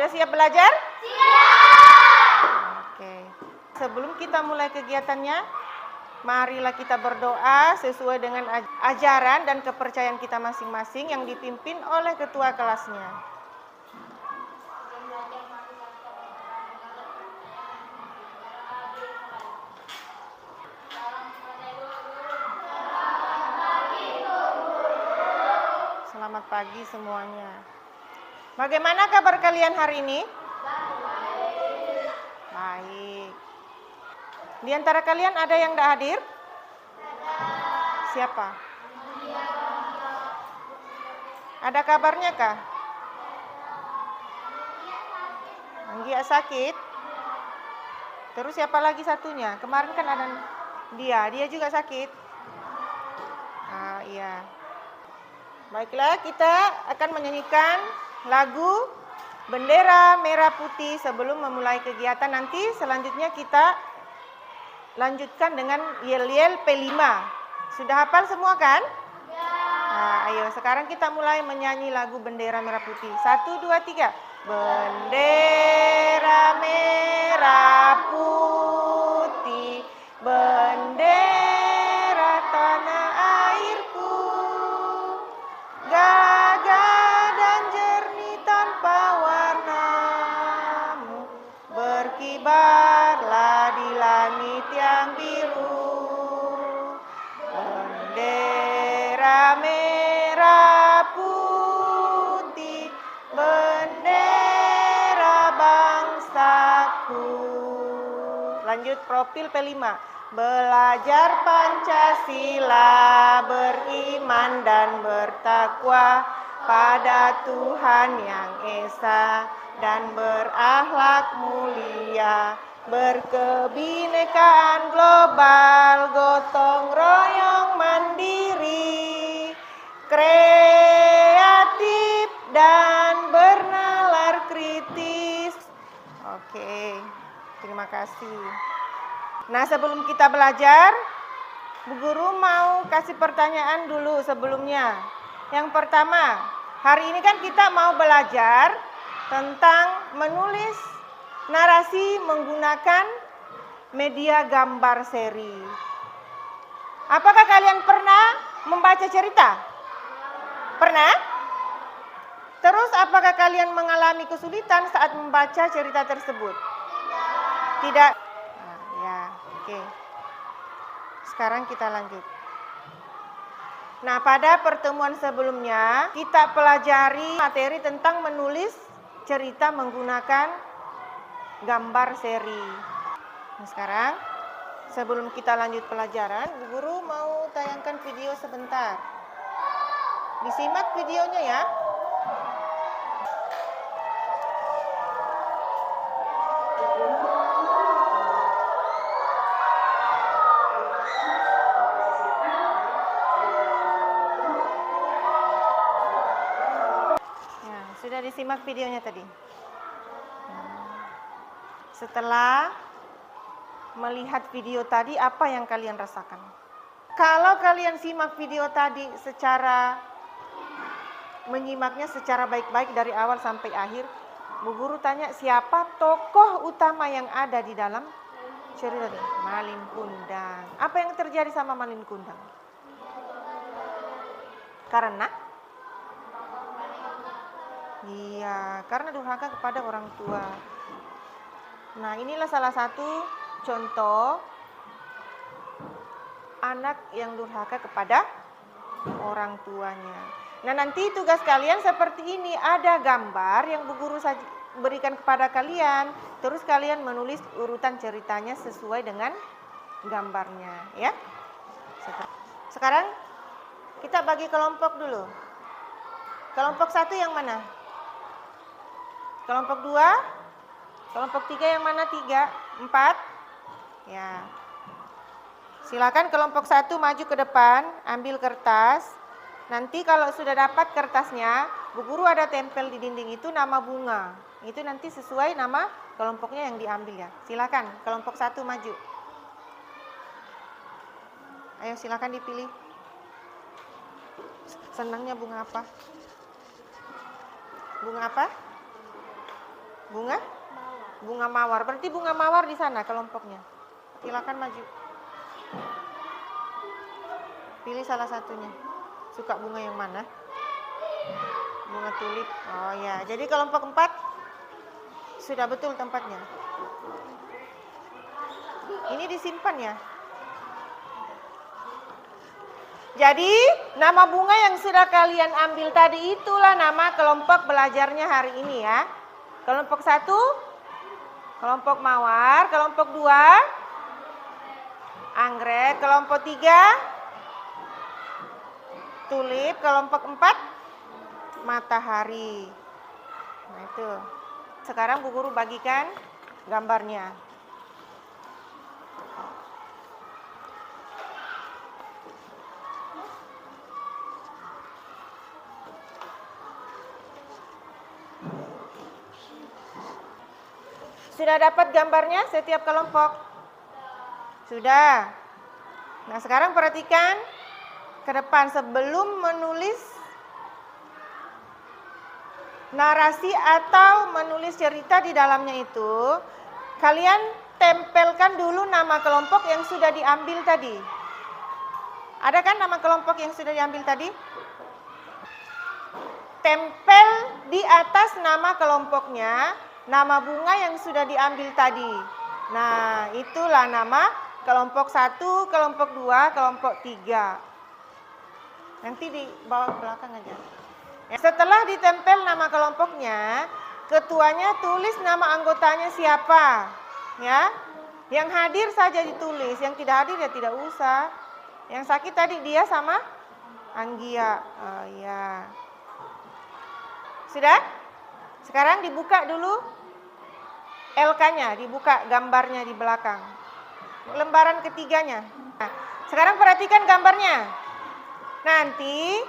Sudah siap belajar? Siap! Oke. Sebelum kita mulai kegiatannya, marilah kita berdoa sesuai dengan ajaran dan kepercayaan kita masing-masing yang dipimpin oleh ketua kelasnya. Selamat pagi semuanya. Bagaimana kabar kalian hari ini? Baik. Di antara kalian ada yang tidak hadir? Siapa? Ada kabarnya kah? Anggia sakit? Terus siapa lagi satunya? Kemarin kan ada dia juga sakit. Ah iya. Baiklah, kita akan menyanyikan lagu Bendera Merah Putih sebelum memulai kegiatan. Nanti selanjutnya kita lanjutkan dengan yel-yel P5. Sudah hafal semua kan? Ya. Nah, ayo sekarang kita mulai menyanyi lagu Bendera Merah Putih. 1, 2, 3. Bendera merah putih, bendera tanah airku, gagah dan jernih tanpa warnamu, berkibarlah di langit yang biru. Bendera merah putih, bendera bangsaku. Lanjut profil P5. Belajar Pancasila, beriman dan bertakwa pada Tuhan yang Esa dan berakhlak mulia, berkebinekaan global, gotong royong mandiri, kreatif dan bernalar kritis. Oke, terima kasih. Nah, sebelum kita belajar, Bu Guru mau kasih pertanyaan dulu sebelumnya. Yang pertama, hari ini kan kita mau belajar tentang menulis narasi menggunakan media gambar seri. Apakah kalian pernah membaca cerita? Pernah? Terus apakah kalian mengalami kesulitan saat membaca cerita tersebut? Tidak. Ya, oke. Sekarang kita lanjut. Nah, pada pertemuan sebelumnya kita pelajari materi tentang menulis cerita menggunakan gambar seri. Nah, sekarang sebelum kita lanjut pelajaran, Bu Guru mau tayangkan video sebentar. Disimak videonya ya. Sudah disimak videonya tadi. Setelah melihat video tadi, apa yang kalian rasakan? Kalau kalian simak video tadi menyimaknya secara baik-baik dari awal sampai akhir, Bu Guru tanya siapa tokoh utama yang ada di dalam cerita ini? Malin Kundang. Apa yang terjadi sama Malin Kundang? Karena durhaka kepada orang tua. Nah, inilah salah satu contoh anak yang durhaka kepada orang tuanya. Nah, nanti tugas kalian seperti ini, ada gambar yang Bu Guru berikan kepada kalian, terus kalian menulis urutan ceritanya sesuai dengan gambarnya, ya. Sekarang kita bagi kelompok dulu. Kelompok 1 yang mana? Kelompok 2? Kelompok 3 yang mana? 3? 4? Ya. Silakan kelompok 1 maju ke depan, ambil kertas. Nanti kalau sudah dapat kertasnya, Bu Guru ada tempel di dinding itu nama bunga. Itu nanti sesuai nama kelompoknya yang diambil ya. Silakan kelompok 1 maju. Ayo silakan dipilih. Senangnya bunga apa? Bunga apa? Bunga? Bunga mawar. Berarti bunga mawar di sana kelompoknya. Silakan maju. Pilih salah satunya. Suka bunga yang mana? Bunga tulip. Oh ya, jadi kelompok 4 sudah betul tempatnya. Ini disimpan ya. Jadi, nama bunga yang sudah kalian ambil tadi itulah nama kelompok belajarnya hari ini ya. Kelompok 1, kelompok mawar. Kelompok 2, anggrek. Kelompok 3, tulip. Kelompok 4, matahari. Nah itu. Sekarang Bu Guru bagikan gambarnya. Sudah dapat gambarnya setiap kelompok? Sudah. Nah sekarang perhatikan ke depan sebelum menulis narasi atau menulis cerita di dalamnya itu, kalian tempelkan dulu nama kelompok yang sudah diambil tadi. Ada kan nama kelompok yang sudah diambil tadi? Tempel di atas nama kelompoknya nama bunga yang sudah diambil tadi. Nah, itulah nama kelompok 1, kelompok 2, kelompok 3. Nanti di bawah belakang aja. Setelah ditempel nama kelompoknya, ketuanya tulis nama anggotanya siapa. Ya. Yang hadir saja ditulis, yang tidak hadir ya tidak usah. Yang sakit tadi dia sama Anggia. Oh ya. Sudah? Sekarang dibuka dulu LK-nya, dibuka gambarnya di belakang. Lembaran ketiganya. Nah, sekarang perhatikan gambarnya. Nanti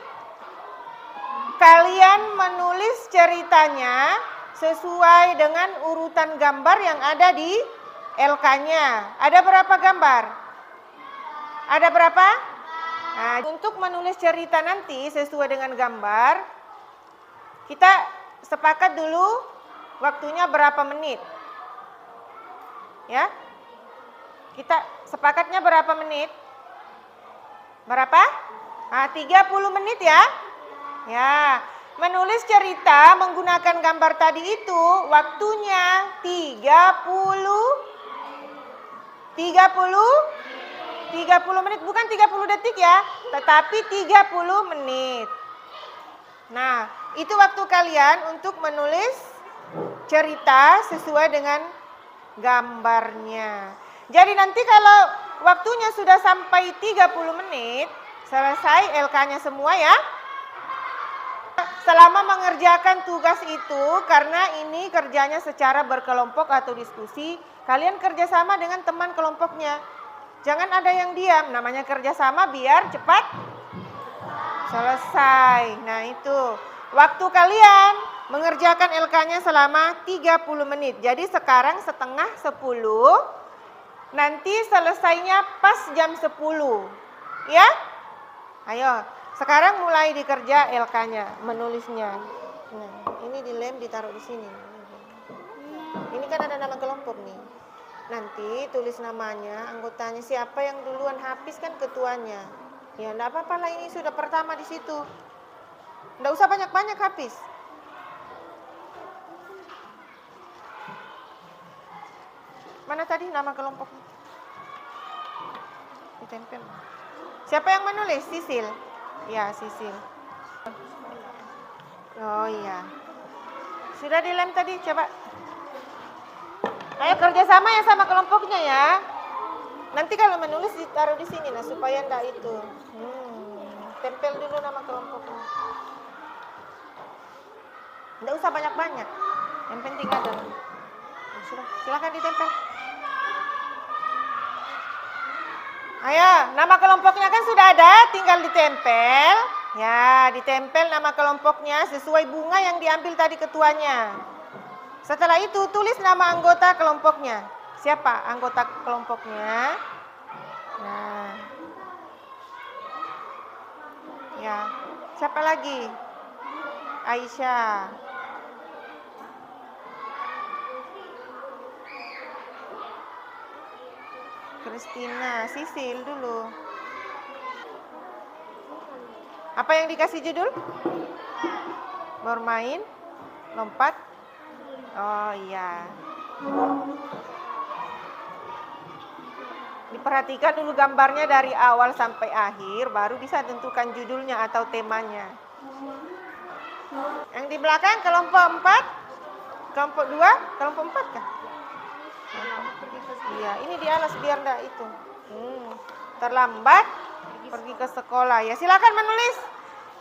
kalian menulis ceritanya sesuai dengan urutan gambar yang ada di LK-nya. Ada berapa gambar? Ada berapa? Nah, untuk menulis cerita nanti sesuai dengan gambar, kita sepakat dulu waktunya berapa menit. Ya. Kita sepakatnya berapa menit? Berapa? Nah, 30 menit ya. Ya, menulis cerita menggunakan gambar tadi itu waktunya 30 menit, bukan 30 detik ya, tetapi 30 menit. Nah, itu waktu kalian untuk menulis cerita sesuai dengan gambarnya. Jadi nanti kalau waktunya sudah sampai 30 menit, selesai LK-nya semua ya. Selama mengerjakan tugas itu, karena ini kerjanya secara berkelompok atau diskusi, kalian kerjasama dengan teman kelompoknya. Jangan ada yang diam, namanya kerjasama biar cepat selesai. Nah itu, waktu kalian mengerjakan LK-nya selama 30 menit. Jadi sekarang setengah 10, nanti selesainya pas jam 10. Ya? Ayo, sekarang mulai dikerja LK-nya, menulisnya. Nah, ini dilem ditaruh di sini. Ini kan ada nama kelompok nih. Nanti tulis namanya, anggotanya siapa yang duluan habis kan ketuanya. Ya, enggak apa-apa lah, ini sudah pertama di situ. Enggak usah banyak-banyak habis. Mana tadi nama kelompoknya? Ditempel. Siapa yang menulis? Sisil. Ya, Sisil. Oh iya. Sudah dilem tadi, coba. Ayo kerjasama ya sama kelompoknya ya. Nanti kalau menulis ditaruh di sini, nah supaya enggak itu. Tempel dulu nama kelompoknya. Enggak usah banyak-banyak. Yang penting ada. Sudah, silakan ditempel. Ayo, nama kelompoknya kan sudah ada, tinggal ditempel. Ya, ditempel nama kelompoknya sesuai bunga yang diambil tadi ketuanya. Setelah itu tulis nama anggota kelompoknya. Siapa anggota kelompoknya? Nah. Ya, siapa lagi? Aisyah. Christina, Sisil dulu. Apa yang dikasih judul? Bermain, lompat. Oh iya. Diperhatikan dulu gambarnya dari awal sampai akhir, baru bisa tentukan judulnya atau temanya. Yang di belakang kelompok 4, kelompok 2, kelompok 4 kah? Iya, ini di alas biar enggak itu. Terlambat pergi ke sekolah. Ya, silakan menulis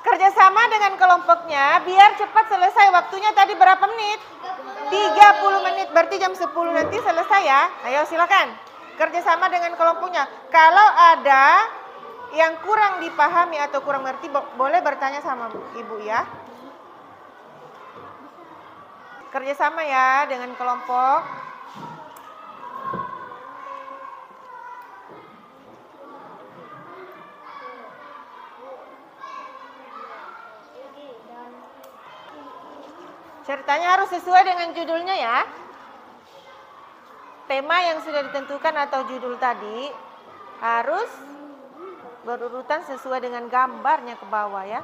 kerjasama dengan kelompoknya biar cepat selesai. Waktunya tadi berapa menit? 30 menit, berarti jam 10 nanti selesai ya. Ayo silakan kerjasama dengan kelompoknya. Kalau ada yang kurang dipahami atau kurang mengerti, boleh bertanya sama ibu ya. Kerjasama ya dengan kelompok. Ceritanya harus sesuai dengan judulnya ya. Tema yang sudah ditentukan atau judul tadi harus berurutan sesuai dengan gambarnya ke bawah ya.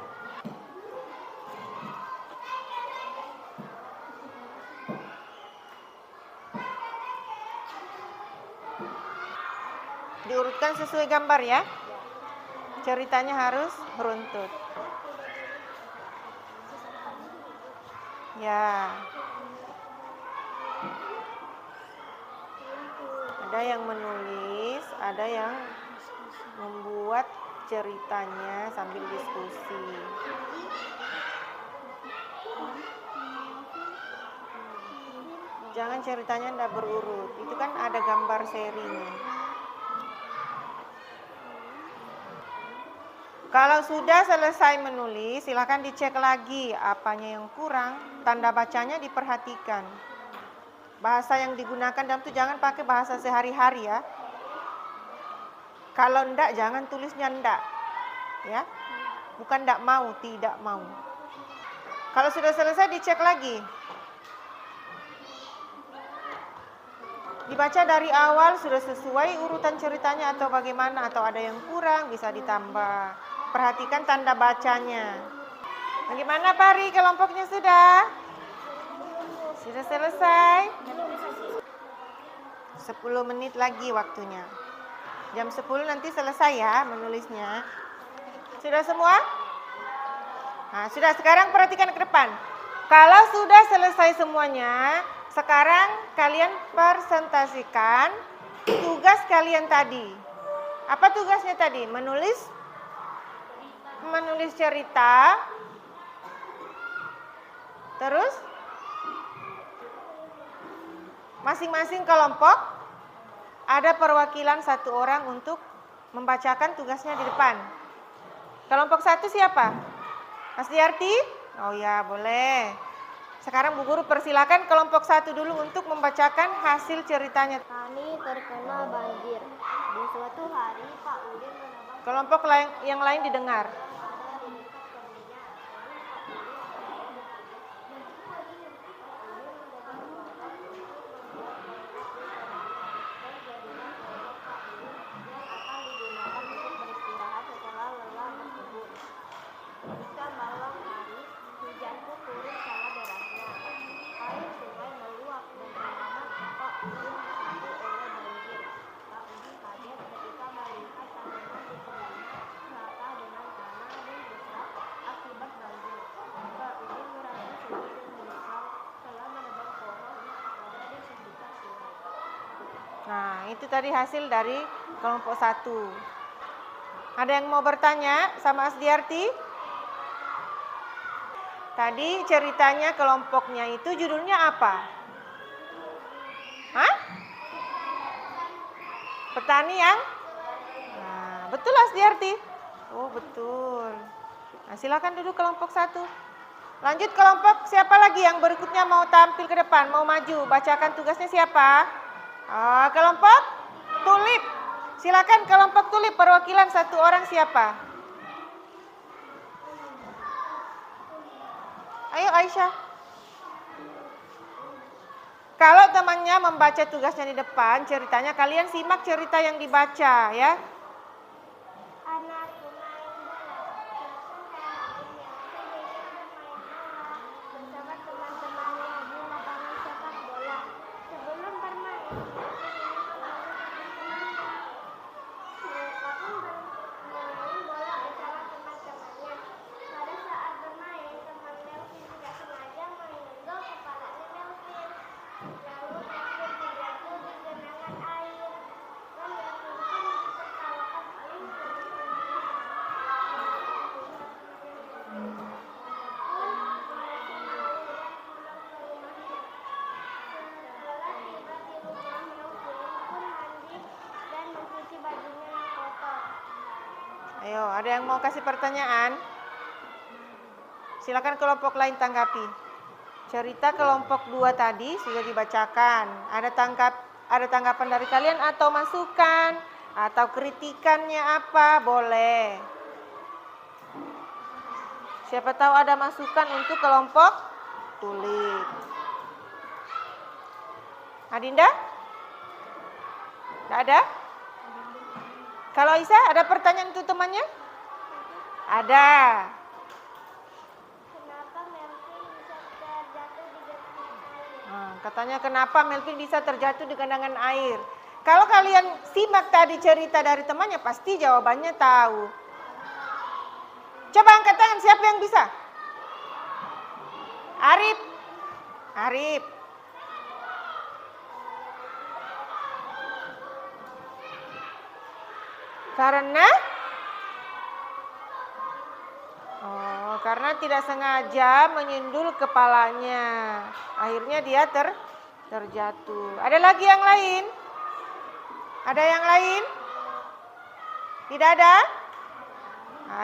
Diurutkan sesuai gambar ya. Ceritanya harus beruntut. Ya. Ada yang menulis, ada yang membuat ceritanya sambil diskusi. Jangan ceritanya enggak berurut. Itu kan ada gambar serinya. Kalau sudah selesai menulis, silakan dicek lagi apanya yang kurang, tanda bacanya diperhatikan. Bahasa yang digunakan dalam itu jangan pakai bahasa sehari-hari ya. Kalau enggak, jangan tulisnya enggak. Ya. Bukan enggak mau, tidak mau. Kalau sudah selesai dicek lagi. Dibaca dari awal sudah sesuai urutan ceritanya atau bagaimana, atau ada yang kurang bisa ditambah. Perhatikan tanda bacanya. Bagaimana Pari, kelompoknya sudah? Sudah selesai? 10 menit lagi waktunya. Jam 10 nanti selesai ya menulisnya. Sudah semua? Nah, sudah, sekarang perhatikan ke depan. Kalau sudah selesai semuanya, sekarang kalian presentasikan tugas kalian tadi. Apa tugasnya tadi? Menulis cerita. Terus masing-masing kelompok ada perwakilan satu orang untuk membacakan tugasnya di depan. Kelompok 1 siapa? Mas Diarti? Oh ya, boleh. Sekarang Bu Guru persilakan kelompok 1 dulu untuk membacakan hasil ceritanya. Kami terkena banjir. Di suatu hari Pak Udin menebang. Kelompok yang lain didengar. Nah, itu tadi hasil dari kelompok 1. Ada yang mau bertanya sama Asdiarti? Tadi ceritanya kelompoknya itu judulnya apa? Hah? Petani yang? Nah, betul Asdiarti? Oh, betul. Nah, silakan duduk kelompok 1. Lanjut kelompok siapa lagi yang berikutnya mau tampil ke depan, mau maju, bacakan tugasnya siapa? Kelompok tulip. Silakan kelompok tulip, perwakilan satu orang siapa? Ayo Aisyah. Kalau temannya membaca tugasnya di depan, ceritanya kalian simak cerita yang dibaca ya. Anakku main bola, bersama teman-temannya di lapangan sepak bola. Sebelum bermain, mereka pun bermain bola bersama teman-temannya. Pada saat bermain, teman Melvin tidak sengaja menyenggol kepalanya Melvin. Lalu Melvin terjatuh di genangan air. Dan Melvin pun ditertawakan oleh setelah tiba di rumah, Melvin pun mandi dan mencuci bajunya yang kotor. Ayo, ada yang mau kasih pertanyaan? Silakan kelompok lain tanggapi. Cerita kelompok 2 tadi sudah dibacakan. Ada tanggapan dari kalian atau masukan atau kritikannya apa? Boleh. Siapa tahu ada masukan untuk kelompok tulis. Adinda? Tidak ada? Kalau Isa, ada pertanyaan untuk temannya? Ada. Kenapa Melvin bisa terjatuh di genangan air? Katanya kenapa Melvin bisa terjatuh di genangan air. Kalau kalian simak tadi cerita dari temannya, pasti jawabannya tahu. Coba angkat tangan, siapa yang bisa? Arif. Arif. Karena tidak sengaja menyundul kepalanya. Akhirnya dia terjatuh. Ada lagi yang lain? Ada yang lain? Tidak ada?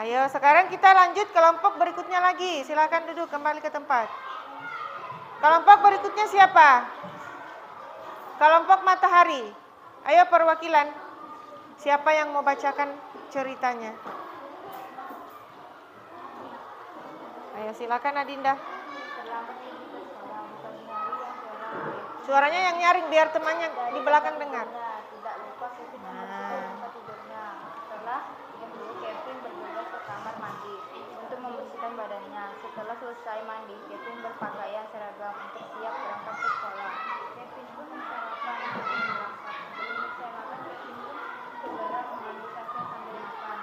Ayo sekarang kita lanjut kelompok berikutnya lagi. Silakan duduk kembali ke tempat. Kelompok berikutnya siapa? Kelompok Matahari. Ayo perwakilan. Siapa yang mau bacakan ceritanya? Ayo silakan Adinda. Suaranya yang nyaring biar temannya di belakang dengar. Tidak lupa Kevin tempat tidurnya. Setelah itu Kevin bergegas ke kamar mandi untuk membersihkan badannya. Setelah selesai mandi, Kevin berpakaian seragam untuk siap berangkat ke sekolah. Kevin pun sarapan untuk berangkat. Sebelum selesai makan, Kevin pun segera mengambil tasnya sambil makan.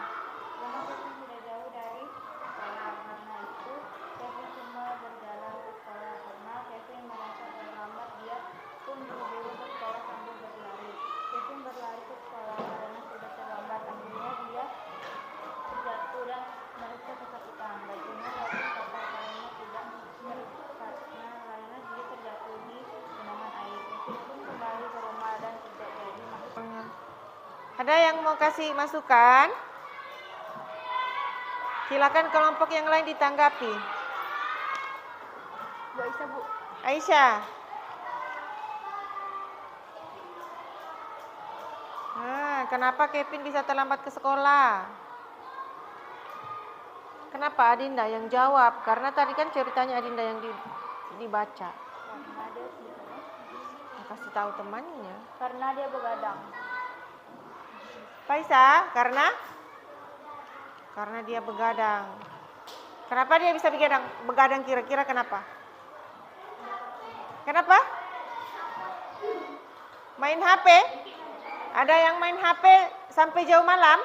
Rumah Kevin tidak jauh dari sekolah. Karena itu, Kevin cuma berjalan ke sekolah. Karena Kevin merasa terlambat, dia pun buru-buru ke sekolah sambil berlari. Kevin berlari ke sekolah karena sudah terlambat. Akhirnya dia terjatuh dan merasa kesakitan. Bajunya Kevin kotor karena dia terjatuh di genangan air. Kevin pun kembali ke rumah dan tidak jadi masuk. Ada yang mau kasih masukan? Silakan kelompok yang lain ditanggapi. Bu Aisyah, Bu. Aisyah. Kenapa Kevin bisa terlambat ke sekolah? Kenapa Adinda yang jawab? Karena tadi kan ceritanya Adinda yang dibaca. Karena dia Kasih tahu temannya. Karena dia begadang. Faisa, karena dia begadang. Kenapa dia bisa begadang? Begadang kira-kira kenapa? Kenapa? Main HP? Ada yang main HP sampai jauh malam?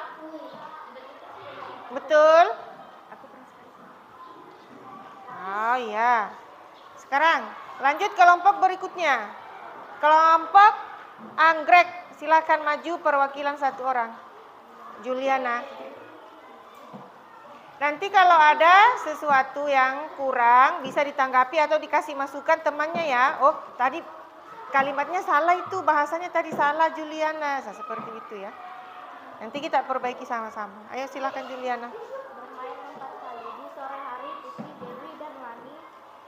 Betul? Oh iya. Sekarang lanjut kelompok berikutnya. Kelompok anggrek. Silakan maju perwakilan satu orang. Juliana. Nanti kalau ada sesuatu yang kurang bisa ditanggapi atau dikasih masukan temannya ya. Oh tadi kalimatnya salah itu, bahasanya tadi salah Juliana. Seperti itu ya. Nanti kita perbaiki sama-sama. Ayo silakan Juliana. Bermain lompat tali. Di sore hari, Putri, Dewi, dan Mani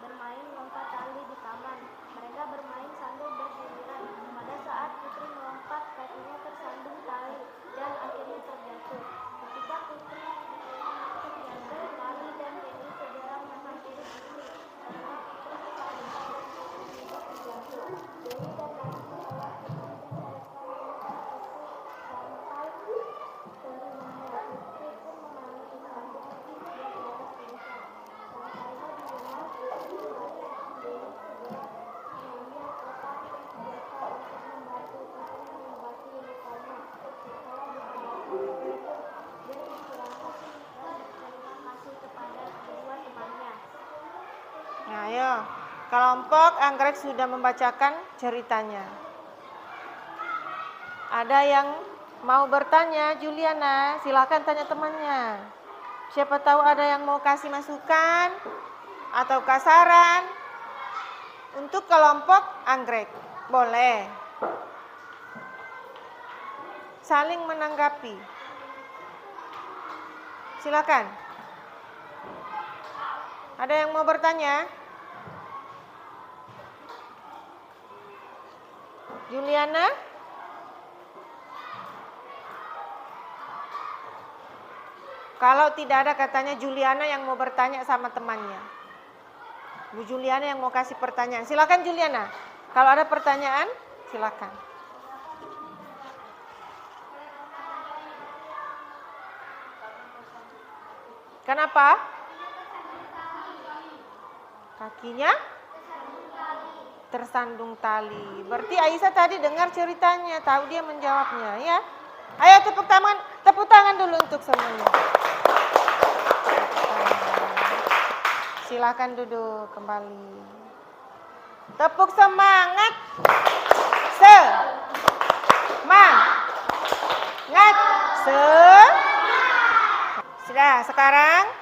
bermain lompat tali di taman. Mereka bermain sambil bergiliran. Pada saat Putri melompat, kakinya tersandung tali dan akhirnya terjatuh. Ketika Putri terjatuh, Mani dan Dewi segera menghampiri Putri. Karena Putri terjatuh, Dewi dan Kelompok anggrek sudah membacakan ceritanya. Ada yang mau bertanya, Juliana, silakan tanya temannya. Siapa tahu ada yang mau kasih masukan atau saran untuk kelompok anggrek. Boleh. Saling menanggapi. Silakan. Ada yang mau bertanya? Juliana? Kalau tidak ada, katanya Juliana yang mau bertanya sama temannya. Bu Juliana yang mau kasih pertanyaan. Silakan Juliana. Kalau ada pertanyaan, silakan. Kenapa? Kakinya tersandung tali. Berarti Aisyah tadi dengar ceritanya, tahu dia menjawabnya, ya. Ayo tepuk tangan dulu untuk semuanya. Silakan duduk kembali. Tepuk semangat. Semangat. Sudah, sekarang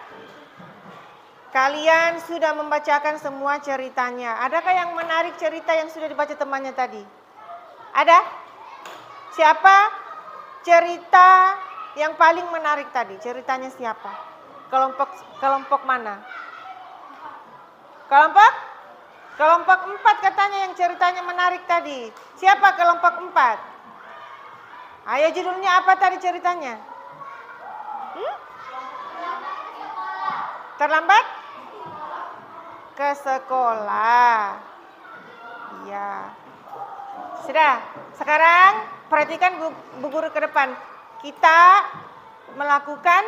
kalian sudah membacakan semua ceritanya. Adakah yang menarik cerita yang sudah dibaca temannya tadi? Ada? Siapa cerita yang paling menarik tadi? Ceritanya siapa? Kelompok mana? Kelompok 4 katanya yang ceritanya menarik tadi. Siapa kelompok 4? Ayo, judulnya apa tadi ceritanya? Terlambat? Ke sekolah. Iya. Sudah, sekarang perhatikan Bu Guru ke depan. Kita melakukan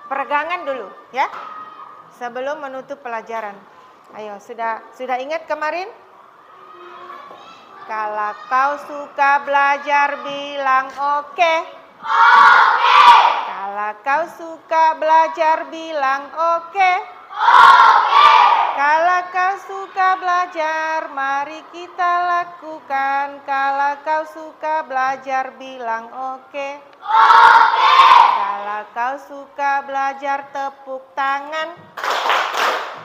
peregangan dulu, ya. Sebelum menutup pelajaran. Ayo, sudah ingat kemarin? Kalau kau suka belajar bilang oke. Oke. Kalau kau suka belajar bilang oke. Oke. Kalau kau suka belajar, mari kita lakukan. Kalau kau suka belajar bilang oke. Oke. Kalau kau suka belajar, tepuk tangan.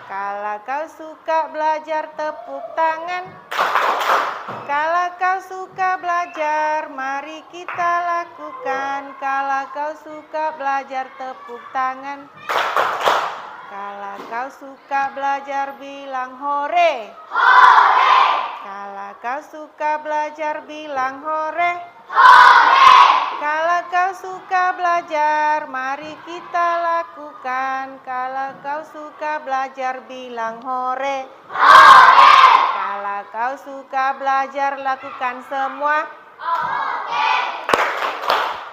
Kalau kau suka belajar, tepuk tangan. Kalau kau suka belajar, mari kita lakukan. Kalau kau suka belajar, tepuk tangan. Kalau kau suka belajar, bilang hore. Hore. Kalau kau suka belajar, bilang hore. Hore. Kalau kau suka belajar, mari kita lakukan. Kalau kau suka belajar, bilang hore. Hore. Kalau kau suka belajar, lakukan semua. Hore.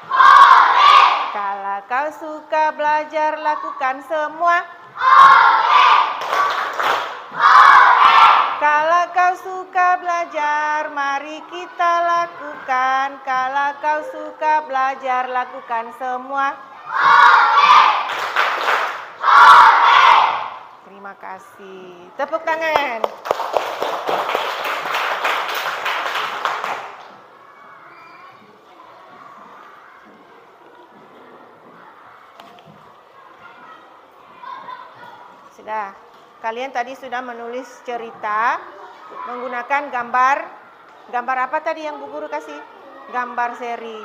Hore. Kalau kau suka belajar, lakukan semua. Hore. Hore. Kalau kau suka belajar, mari kita lakukan. Kalau kau suka belajar, lakukan semua. Hore. Hore. Terima kasih. Tepuk tangan. Sudah. Kalian tadi sudah menulis cerita menggunakan gambar apa tadi yang Bu Guru kasih? Gambar seri.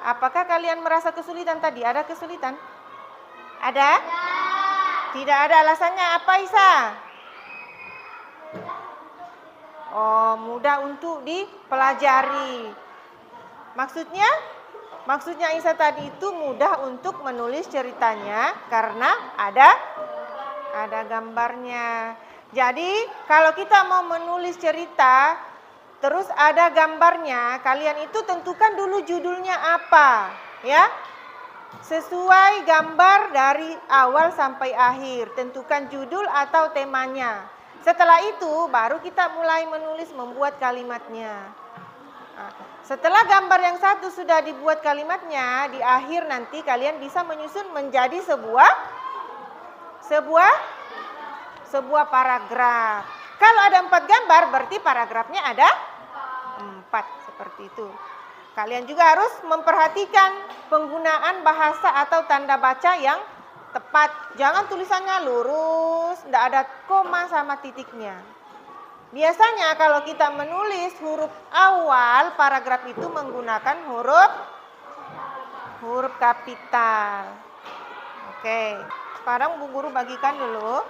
Apakah kalian merasa kesulitan tadi? Ada kesulitan? Ada? Tidak ada. Alasannya apa, Isa? Oh, mudah untuk dipelajari. Maksudnya Isa tadi itu mudah untuk menulis ceritanya karena ada gambarnya. Jadi kalau kita mau menulis cerita terus ada gambarnya, kalian itu tentukan dulu judulnya apa, ya. Sesuai gambar dari awal sampai akhir, tentukan judul atau temanya. Setelah itu baru kita mulai membuat kalimatnya. Nah, setelah gambar yang satu sudah dibuat kalimatnya, di akhir nanti kalian bisa menyusun menjadi sebuah paragraf. Kalau ada 4 gambar, berarti paragrafnya ada 4, seperti itu. Kalian juga harus memperhatikan penggunaan bahasa atau tanda baca yang tepat. Jangan tulisannya lurus, tidak ada koma sama titiknya. Biasanya kalau kita menulis huruf awal paragraf itu menggunakan huruf kapital. Oke, sekarang Bu Guru bagikan dulu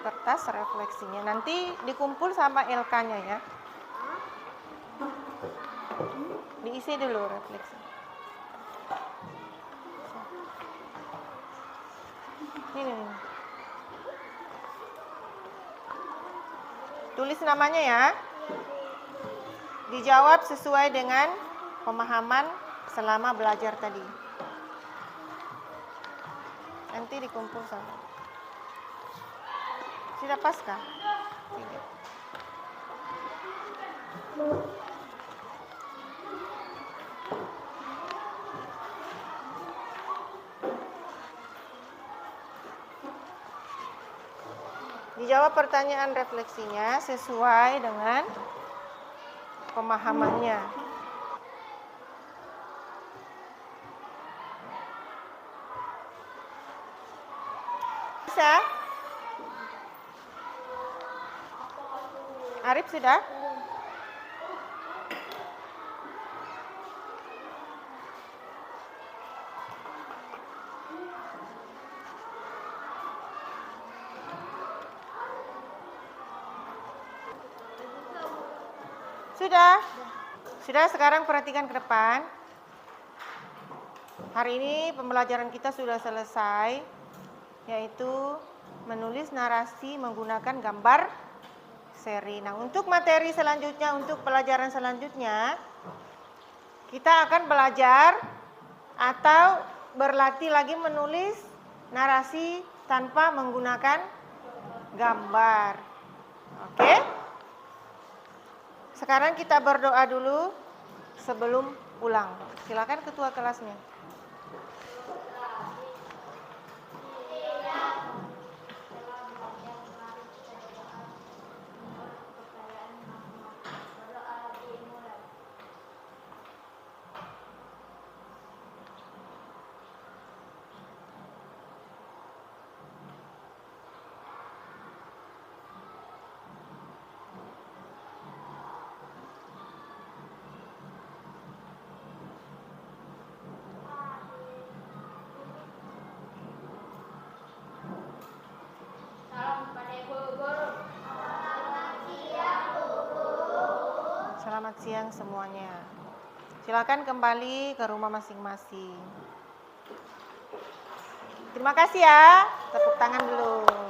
kertas refleksinya. Nanti dikumpul sama LK-nya ya. Diisi dulu refleksi. Ini. Tulis namanya ya. Dijawab sesuai dengan pemahaman selama belajar tadi. Nanti dikumpul sama. Sudah pas kah? Tidak. Dijawab pertanyaan refleksinya sesuai dengan pemahamannya. Bisa? Arif sudah? Sudah? Sudah, sekarang perhatikan ke depan. Hari ini pembelajaran kita sudah selesai, yaitu menulis narasi menggunakan gambar seri. Nah, untuk materi selanjutnya, untuk pelajaran selanjutnya, kita akan belajar atau berlatih lagi menulis narasi tanpa menggunakan gambar. Oke? Sekarang kita berdoa dulu sebelum pulang. Silakan ketua kelasnya. Selamat siang semuanya. Silakan kembali ke rumah masing-masing. Terima kasih ya. Tepuk tangan dulu.